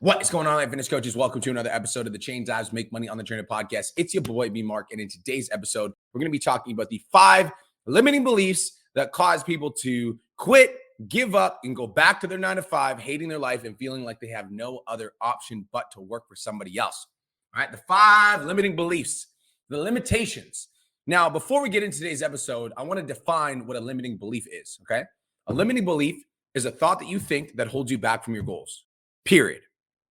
What is going on, life fitness coaches? Welcome to another episode of the Change Lives Make Money on the Trainer podcast. It's your boy, B Mark, and in today's episode, we're going to be talking about the 5 limiting beliefs that cause people to quit, give up, and go back to their 9 to 5, hating their life and feeling like they have no other option but to work for somebody else. All right, the 5 limiting beliefs, the limitations. Now, before we get into today's episode, I want to define what a limiting belief is, okay? A limiting belief is a thought that you think that holds you back from your goals, period.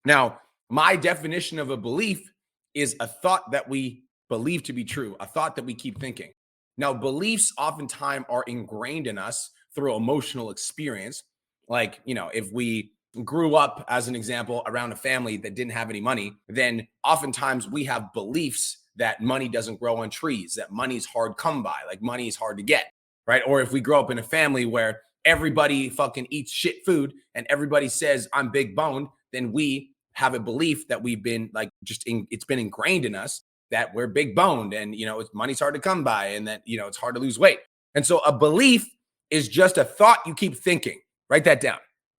Now, my definition of a belief is a thought that we believe to be true, a thought that we keep thinking. Now, beliefs oftentimes are ingrained in us through emotional experience. Like, if we grew up, as an example, around a family that didn't have any money, then oftentimes we have beliefs that money doesn't grow on trees, that money is hard come by, like money is hard to get, right? Or if we grow up in a family where everybody fucking eats shit food and everybody says I'm big boned, then we have a belief that we've been it's been ingrained in us that we're big boned and, money's hard to come by and that, it's hard to lose weight. And so a belief is just a thought you keep thinking. Write that down.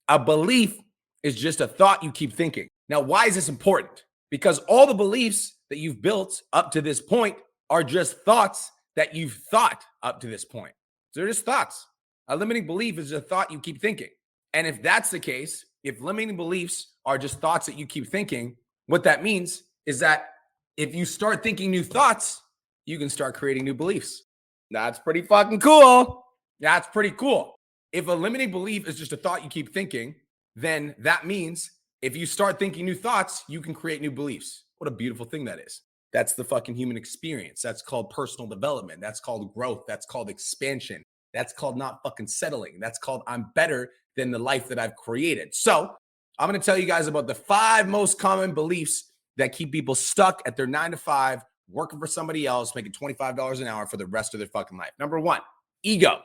A belief is just a thought you keep thinking. Now, why is this important? Because all the beliefs that you've built up to this point are just thoughts that you've thought up to this point. So they're just thoughts. A limiting belief is a thought you keep thinking. And if that's the case, if limiting beliefs are just thoughts that you keep thinking, what that means is that if you start thinking new thoughts, you can start creating new beliefs. That's pretty fucking cool. That's pretty cool. If a limiting belief is just a thought you keep thinking, then that means if you start thinking new thoughts, you can create new beliefs. What a beautiful thing that is. That's the fucking human experience. That's called personal development. That's called growth. That's called expansion. That's called not fucking settling. That's called I'm better than the life that I've created. So I'm going to tell you guys about the 5 most common beliefs that keep people stuck at their 9 to 5, working for somebody else, making $25 an hour for the rest of their fucking life. Number 1, ego.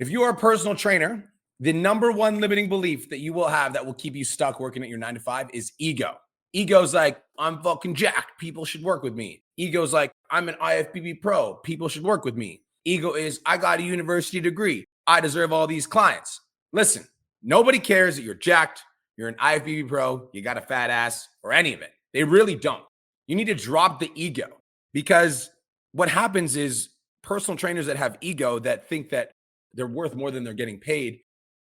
If you are a personal trainer, the number 1 limiting belief that you will have that will keep you stuck working at your 9 to 5 is ego. Ego's like, I'm fucking jacked. People should work with me. Ego's like, I'm an IFBB pro. People should work with me. Ego is, I got a university degree. I deserve all these clients. Listen, nobody cares that you're jacked, you're an IFBB pro, you got a fat ass, or any of it. They really don't. You need to drop the ego, because what happens is personal trainers that have ego, that think that they're worth more than they're getting paid,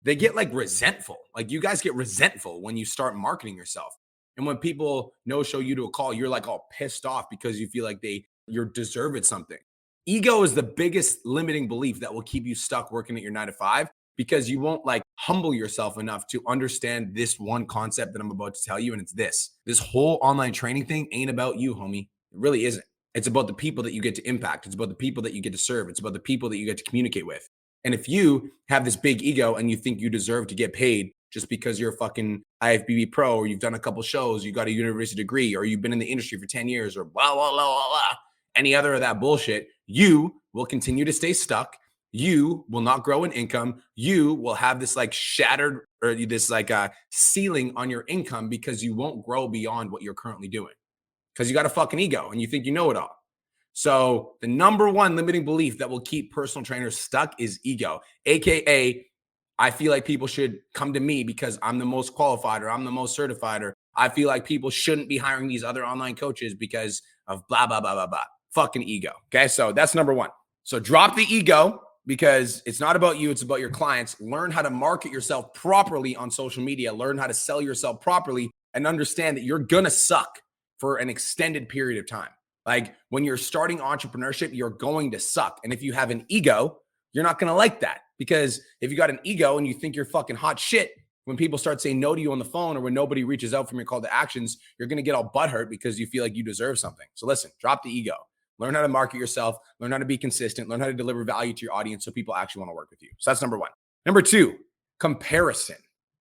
they get like resentful. Like you guys get resentful when you start marketing yourself. And when people no-show you to a call, you're like all pissed off because you feel like you're deserved something. Ego is the biggest limiting belief that will keep you stuck working at your 9 to 5, because you won't like humble yourself enough to understand this one concept that I'm about to tell you. And it's this whole online training thing ain't about you, homie. It really isn't. It's about the people that you get to impact. It's about the people that you get to serve. It's about the people that you get to communicate with. And if you have this big ego and you think you deserve to get paid just because you're a fucking IFBB pro, or you've done a couple shows, you got a university degree, or you've been in the industry for 10 years, or blah, blah, blah, blah, blah, any other of that bullshit, you will continue to stay stuck. You will not grow in income. You will have this like shattered, or this like ceiling on your income, because you won't grow beyond what you're currently doing, because you got a fucking ego and you think you know it all. So the number 1 limiting belief that will keep personal trainers stuck is ego, AKA I feel like people should come to me because I'm the most qualified, or I'm the most certified, or I feel like people shouldn't be hiring these other online coaches because of blah, blah, blah, blah, blah. Fucking ego. Okay. So that's number 1. So drop the ego, because it's not about you. It's about your clients. Learn how to market yourself properly on social media. Learn how to sell yourself properly, and understand that you're going to suck for an extended period of time. Like when you're starting entrepreneurship, you're going to suck. And if you have an ego, you're not going to like that, because if you got an ego and you think you're fucking hot shit, when people start saying no to you on the phone, or when nobody reaches out from your call to actions, you're going to get all butthurt because you feel like you deserve something. So listen, drop the ego. Learn how to market yourself. Learn how to be consistent. Learn how to deliver value to your audience so people actually want to work with you. So that's number 1. Number 2, comparison.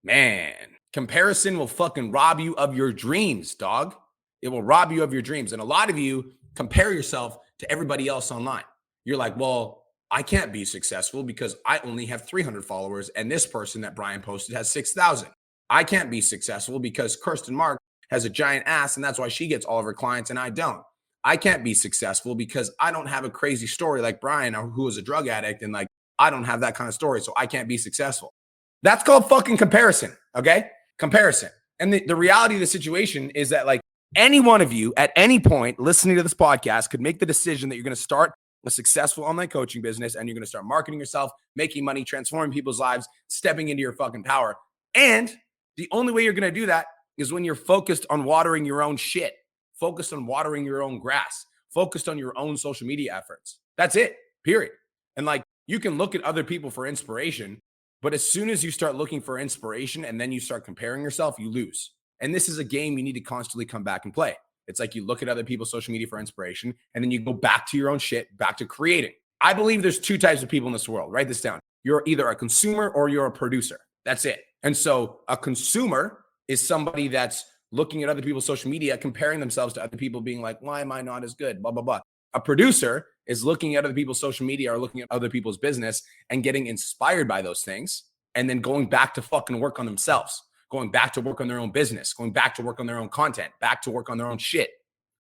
Man, comparison will fucking rob you of your dreams, dog. It will rob you of your dreams. And a lot of you compare yourself to everybody else online. You're like, well, I can't be successful because I only have 300 followers, and this person that Brian posted has 6,000. I can't be successful because Kirsten Mark has a giant ass, and that's why she gets all of her clients and I don't. I can't be successful because I don't have a crazy story like Brian, who was a drug addict, and like I don't have that kind of story, so I can't be successful. That's called fucking comparison, okay? Comparison. And the reality of the situation is that like any one of you at any point listening to this podcast could make the decision that you're going to start a successful online coaching business and you're going to start marketing yourself, making money, transforming people's lives, stepping into your fucking power. And the only way you're going to do that is when you're focused on watering your own shit, focused on watering your own grass, focused on your own social media efforts. That's it, period. And like you can look at other people for inspiration, but as soon as you start looking for inspiration and then you start comparing yourself, you lose. And this is a game you need to constantly come back and play. It's like you look at other people's social media for inspiration and then you go back to your own shit, back to creating. I believe there's two types of people in this world. Write this down. You're either a consumer or you're a producer. That's it. And so a consumer is somebody that's looking at other people's social media, comparing themselves to other people, being like, why am I not as good? Blah, blah, blah. A producer is looking at other people's social media or looking at other people's business and getting inspired by those things and then going back to fucking work on themselves, going back to work on their own business, going back to work on their own content, back to work on their own shit.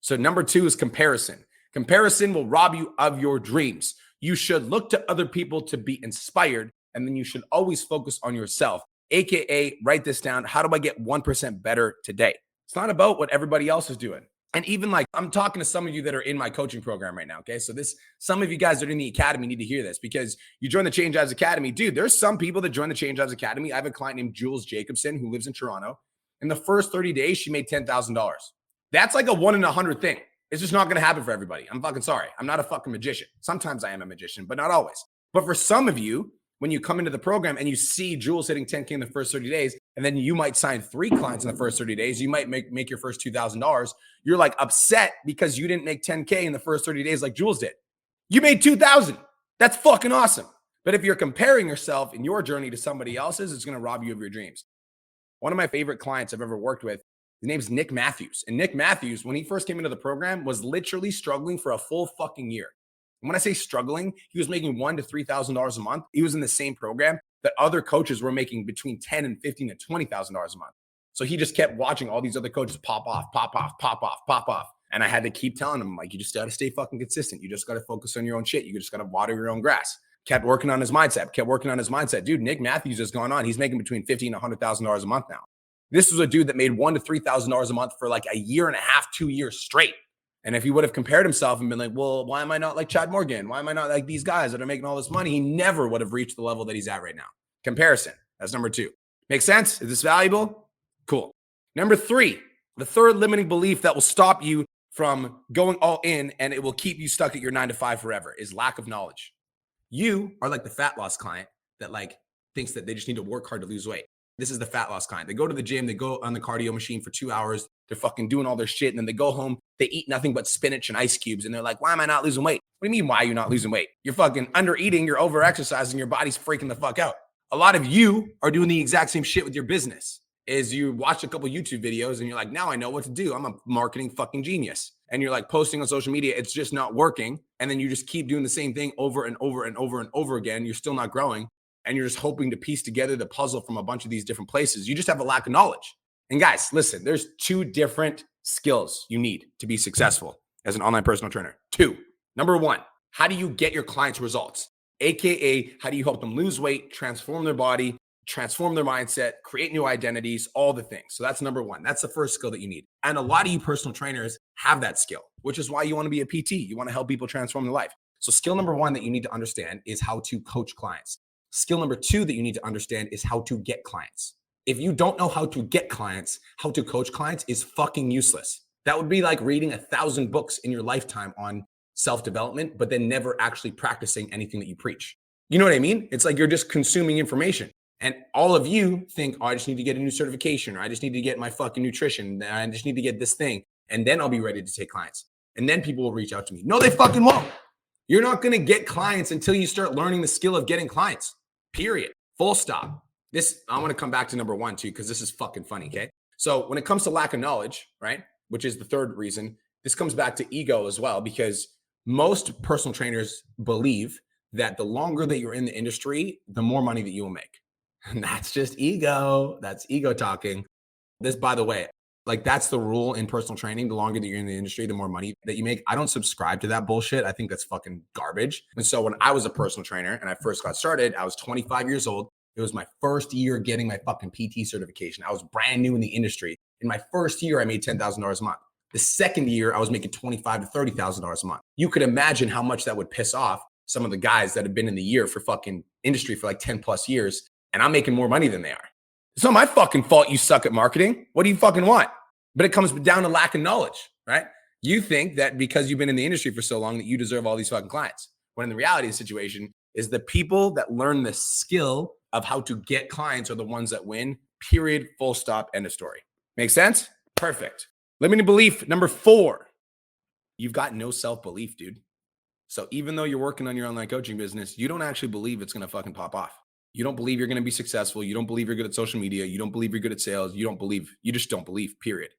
So number 2 is comparison. Comparison will rob you of your dreams. You should look to other people to be inspired, and then you should always focus on yourself. AKA, write this down. How do I get 1% better today? It's not about what everybody else is doing. And even like, I'm talking to some of you that are in my coaching program right now. Okay. So some of you guys that are in the academy need to hear this because you join the Change Lives Academy. Dude, there's some people that join the Change Lives Academy. I have a client named Jules Jacobson who lives in Toronto. In the first 30 days, she made $10,000. That's like a 1 in 100 thing. It's just not going to happen for everybody. I'm fucking sorry. I'm not a fucking magician. Sometimes I am a magician, but not always. But for some of you, when you come into the program and you see Jules hitting 10K in the first 30 days, and then you might sign 3 clients in the first 30 days, you might make your first $2,000. You're like upset because you didn't make 10K in the first 30 days like Jules did. You made 2,000. That's fucking awesome. But if you're comparing yourself in your journey to somebody else's, it's going to rob you of your dreams. One of my favorite clients I've ever worked with, his name's Nick Matthews. And Nick Matthews, when he first came into the program, was literally struggling for a full fucking year. And when I say struggling, he was making $1,000 to $3,000 a month. He was in the same program that other coaches were making between $10,000 and $15,000 to $20,000 a month. So he just kept watching all these other coaches pop off, pop off, pop off, pop off. And I had to keep telling him, like, you just got to stay fucking consistent. You just got to focus on your own shit. You just got to water your own grass. Kept working on his mindset, Dude, Nick Matthews has gone on. He's making between $15,000 and $100,000 a month now. This was a dude that made $1,000 to $3,000 a month for like a year and a half, 2 years straight. And if he would have compared himself and been like, well, why am I not like Chad Morgan? Why am I not like these guys that are making all this money? He never would have reached the level that he's at right now. Comparison. That's number 2. Make sense? Is this valuable? Cool. Number 3, the third limiting belief that will stop you from going all in and it will keep you stuck at your 9 to 5 forever is lack of knowledge. You are like the fat loss client that like thinks that they just need to work hard to lose weight. This is the fat loss client. They go to the gym, they go on the cardio machine for 2 hours. They're fucking doing all their shit. And then they go home, they eat nothing but spinach and ice cubes. And they're like, why am I not losing weight? What do you mean, why are you not losing weight? You're fucking under eating, you're over exercising, your body's freaking the fuck out. A lot of you are doing the exact same shit with your business. Is you watch a couple YouTube videos and you're like, now I know what to do. I'm a marketing fucking genius. And you're like posting on social media, it's just not working. And then you just keep doing the same thing over and over and over and over again. You're still not growing. And you're just hoping to piece together the puzzle from a bunch of these different places. You just have a lack of knowledge. And guys, listen, there's 2 different skills you need to be successful as an online personal trainer. 2. Number 1, how do you get your clients results? AKA, how do you help them lose weight, transform their body, transform their mindset, create new identities, all the things. So that's number 1. That's the first skill that you need. And a lot of you personal trainers have that skill, which is why you want to be a PT. You want to help people transform their life. So skill number 1 that you need to understand is how to coach clients. Skill number 2 that you need to understand is how to get clients. If you don't know how to get clients, how to coach clients is fucking useless. That would be like reading 1,000 books in your lifetime on self-development, but then never actually practicing anything that you preach. You know what I mean? It's like you're just consuming information. And all of you think, oh, I just need to get a new certification, or I just need to get my fucking nutrition. I just need to get this thing. And then I'll be ready to take clients. And then people will reach out to me. No, they fucking won't. You're not going to get clients until you start learning the skill of getting clients. Period. Full stop. I want to come back to number 1 too, because this is fucking funny. Okay. So when it comes to lack of knowledge, right, which is the third reason, this comes back to ego as well, because most personal trainers believe that the longer that you're in the industry, the more money that you will make. And that's just ego. That's ego talking. This, by the way, like that's the rule in personal training. The longer that you're in the industry, the more money that you make. I don't subscribe to that bullshit. I think that's fucking garbage. And so when I was a personal trainer and I first got started, I was 25 years old. It was my first year getting my fucking PT certification. I was brand new in the industry. In my first year, I made $10,000 a month. The second year, I was making $25,000 to $30,000 a month. You could imagine how much that would piss off some of the guys that have been in the year for fucking industry for like 10 plus years, and I'm making more money than they are. It's not my fucking fault you suck at marketing. What do you fucking want? But it comes down to lack of knowledge, right? You think that because you've been in the industry for so long that you deserve all these fucking clients. When in the reality of the situation is the people that learn the skill of how to get clients are the ones that win, period, full stop, end of story. Make sense? Perfect. Limiting belief number 4. You've got no self-belief, dude. So even though you're working on your online coaching business, you don't actually believe it's going to fucking pop off. You don't believe you're going to be successful. You don't believe you're good at social media. You don't believe you're good at sales. You just don't believe, period.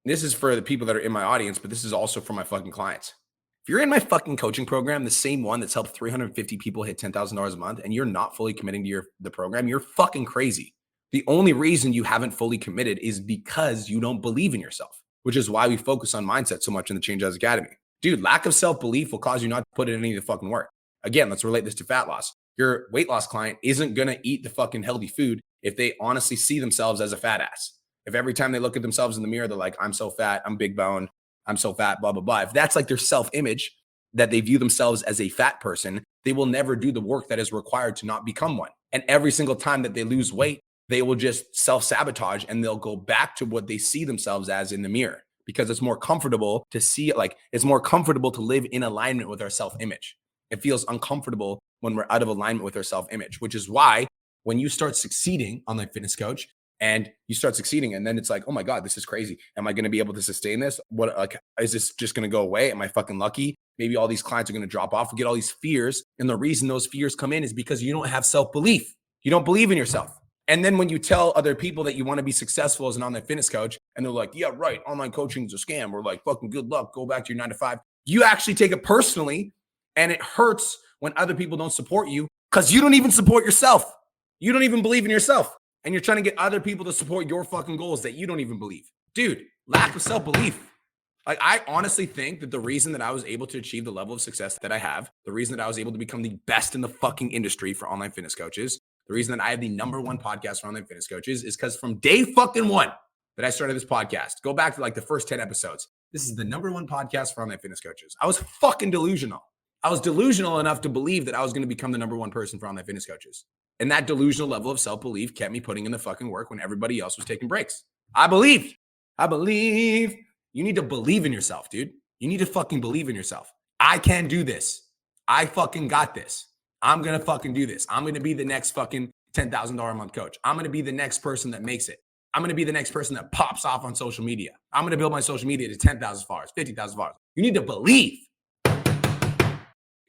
And this is for the people that are in my audience, but this is also for my fucking clients. If you're in my fucking coaching program, the same one that's helped 350 people hit $10,000 a month, and you're not fully committing to the program, you're fucking crazy. The only reason you haven't fully committed is because you don't believe in yourself, which is why we focus on mindset so much in the Change Lives Academy. Dude, lack of self-belief will cause you not to put in any of the fucking work. Again, let's relate this to fat loss. Your weight loss client isn't going to eat the fucking healthy food if they honestly see themselves as a fat ass. If every time they look at themselves in the mirror, they're like, I'm so fat, I'm big bone, I'm so fat, blah, blah, blah. If that's like their self-image, that they view themselves as a fat person, they will never do the work that is required to not become one. And every single time that they lose weight, they will just self-sabotage and they'll go back to what they see themselves as in the mirror, because it's more comfortable to see it, like it's more comfortable to live in alignment with our self-image. It feels uncomfortable when we're out of alignment with our self-image, which is why when you start succeeding, online fitness coach, and you start succeeding, and then it's like, oh my God, this is crazy. Am I going to be able to sustain this? What, like, is this just going to go away? Am I fucking lucky? Maybe all these clients are going to drop off. We get all these fears. And the reason those fears come in is because you don't have self-belief. You don't believe in yourself. And then when you tell other people that you want to be successful as an online fitness coach, and they're like, yeah, right, online coaching is a scam. We're like, fucking good luck. Go back to your 9 to 5. You actually take it personally, and it hurts when other people don't support you because you don't even support yourself. You don't even believe in yourself. And you're trying to get other people to support your fucking goals that you don't even believe. Dude, lack of self-belief. Like, I honestly think that the reason that I was able to achieve the level of success that I have, the reason that I was able to become the best in the fucking industry for online fitness coaches, the reason that I have the #1 podcast for online fitness coaches is because from day fucking one that I started this podcast, go back to like the first 10 episodes, this is the #1 podcast for online fitness coaches. I was fucking delusional. I was delusional enough to believe that I was going to become the #1 person for online fitness coaches. And that delusional level of self-belief kept me putting in the fucking work when everybody else was taking breaks. I believe. You need to believe in yourself, dude. You need to fucking believe in yourself. I can do this. I fucking got this. I'm going to fucking do this. I'm going to be the next fucking $10,000 a month coach. I'm going to be the next person that makes it. I'm going to be the next person that pops off on social media. I'm going to build my social media to 10,000 followers, 50,000 followers. You need to believe.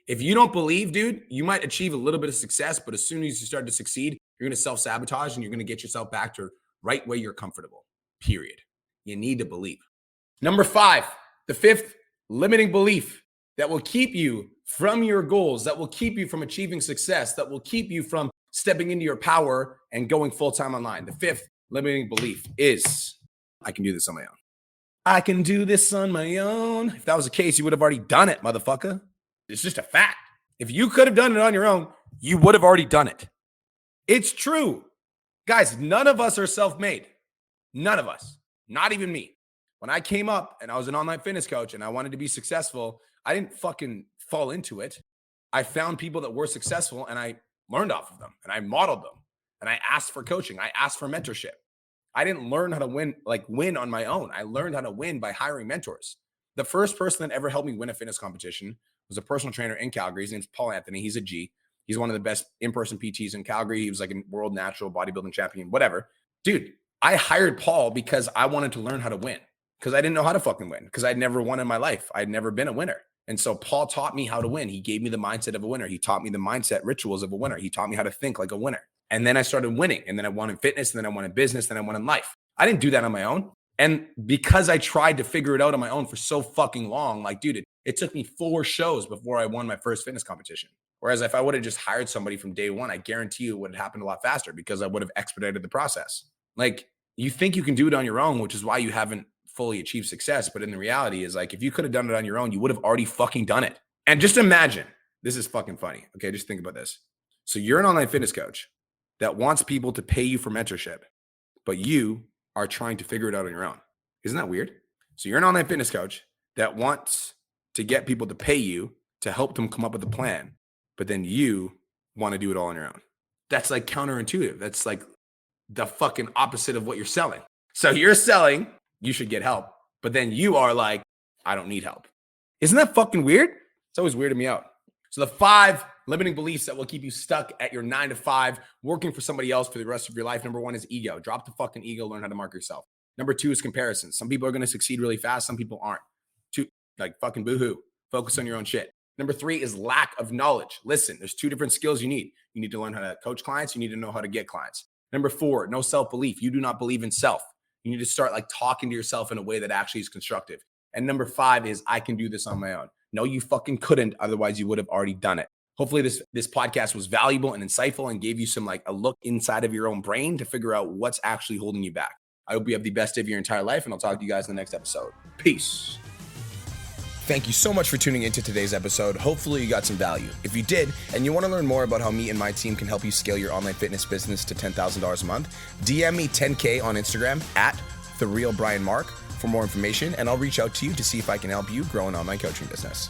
If you don't believe, dude, you might achieve a little bit of success, but as soon as you start to succeed, you're going to self-sabotage and you're going to get yourself back to right where you're comfortable, period. You need to believe. Number 5, the 5th limiting belief that will keep you from your goals, that will keep you from achieving success, that will keep you from stepping into your power and going full-time online. The 5th limiting belief is, I can do this on my own. I can do this on my own. If that was the case, you would have already done it, motherfucker. It's just a fact. If you could have done it on your own, you would have already done it. It's true. Guys, none of us are self-made. None of us. Not even me. When I came up and I was an online fitness coach and I wanted to be successful, I didn't fucking fall into it. I found people that were successful and I learned off of them and I modeled them and I asked for coaching. I asked for mentorship. I didn't learn how to win on my own. I learned how to win by hiring mentors. The first person that ever helped me win a fitness competition was a personal trainer in Calgary. His name's Paul Anthony. He's a G. He's one of the best in-person PTs in Calgary. He was like a world natural bodybuilding champion, whatever. Dude, I hired Paul because I wanted to learn how to win because I didn't know how to fucking win because I'd never won in my life. I'd never been a winner. And so Paul taught me how to win. He gave me the mindset of a winner. He taught me the mindset rituals of a winner. He taught me how to think like a winner. And then I started winning. And then I won in fitness. And then I won in business. Then I won in life. I didn't do that on my own. And because I tried to figure it out on my own for so fucking long, like, dude, it took me 4 shows before I won my first fitness competition. Whereas if I would have just hired somebody from day one, I guarantee you it would have happened a lot faster because I would have expedited the process. Like, you think you can do it on your own, which is why you haven't fully achieved success. But in the reality is, like, if you could have done it on your own, you would have already fucking done it. And just imagine, this is fucking funny. Okay, just think about this. So you're an online fitness coach. that wants people to pay you for mentorship, but you are trying to figure it out on your own. Isn't that weird? So you're an online fitness coach that wants to get people to pay you to help them come up with a plan, but then you want to do it all on your own. That's like counterintuitive. That's like the fucking opposite of what you're selling. So you're selling, you should get help, but then you are like, I don't need help. Isn't that fucking weird? It's always weirded me out. So the 5 limiting beliefs that will keep you stuck at your 9 to 5, working for somebody else for the rest of your life. Number 1 is ego. Drop the fucking ego, learn how to market yourself. Number 2 is comparison. Some people are going to succeed really fast. Some people aren't. 2, like fucking boohoo. Focus on your own shit. Number 3 is lack of knowledge. Listen, there's 2 different skills you need. You need to learn how to coach clients. You need to know how to get clients. Number 4, no self-belief. You do not believe in self. You need to start like talking to yourself in a way that actually is constructive. And number 5 is I can do this on my own. No, you fucking couldn't. Otherwise, you would have already done it. Hopefully this podcast was valuable and insightful and gave you some like a look inside of your own brain to figure out what's actually holding you back. I hope you have the best day of your entire life, and I'll talk to you guys in the next episode. Peace. Thank you so much for tuning into today's episode. Hopefully you got some value. If you did, and you want to learn more about how me and my team can help you scale your online fitness business to $10,000 a month, DM me 10K on Instagram at TheRealBrianMark for more information, and I'll reach out to you to see if I can help you grow an online coaching business.